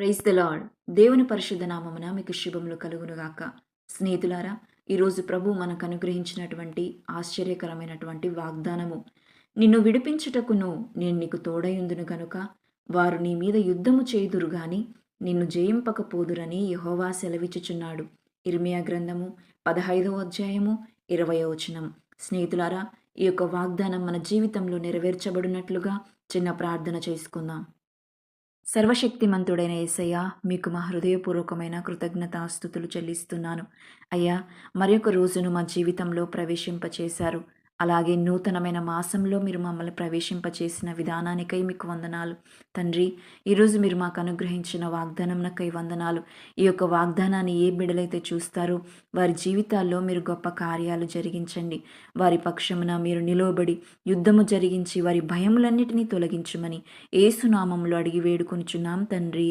Praise the lord. దేవుని పరిశుద్ధ నామమున మీకు శుభములు కలుగునుగాక. స్నేహితులారా, ఈరోజు ప్రభు మనకు అనుగ్రహించినటువంటి ఆశ్చర్యకరమైనటువంటి వాగ్దానము. నిన్ను విడిపించుటకును నేను నీకు తోడయుందును గనుక వారు నీ మీద యుద్ధము చేయుదురు గాని నిన్ను జయింపకపోదురని యెహోవా సెలవిచ్చుచున్నాడు. ఇర్మియా గ్రంథము 15వ అధ్యాయము 20వ వచనం. స్నేహితులారా, ఈ యొక్క వాగ్దానం మన జీవితంలో నెరవేర్చబడినట్లుగా చిన్న ప్రార్థన చేసుకుందాం. సర్వశక్తిమంతుడైన యేసయ్య, మీకు మా హృదయపూర్వకమైన కృతజ్ఞతాస్తుతులు చెల్లిస్తున్నాను. అయ్యా, మరొక రోజును మా జీవితంలో ప్రవేశింపచేశారు. అలాగే నూతనమైన మాసంలో మీరు మమ్మల్ని ప్రవేశింపచేసిన విధానానికై మీకు వందనాలు. తండ్రి, ఈరోజు మీరు మాకు అనుగ్రహించిన వాగ్దానంకై వందనాలు. ఈ యొక్క వాగ్దానాన్ని ఏ బిడ్డలైతే చూస్తారో వారి జీవితాల్లో మీరు గొప్ప కార్యాలు జరిగించండి. వారి పక్షమున మీరు నిలవబడి యుద్ధము జరిగించి వారి భయములన్నిటినీ తొలగించుమని యేసు నామములో అడిగి వేడుకొనుచున్నాం తండ్రి.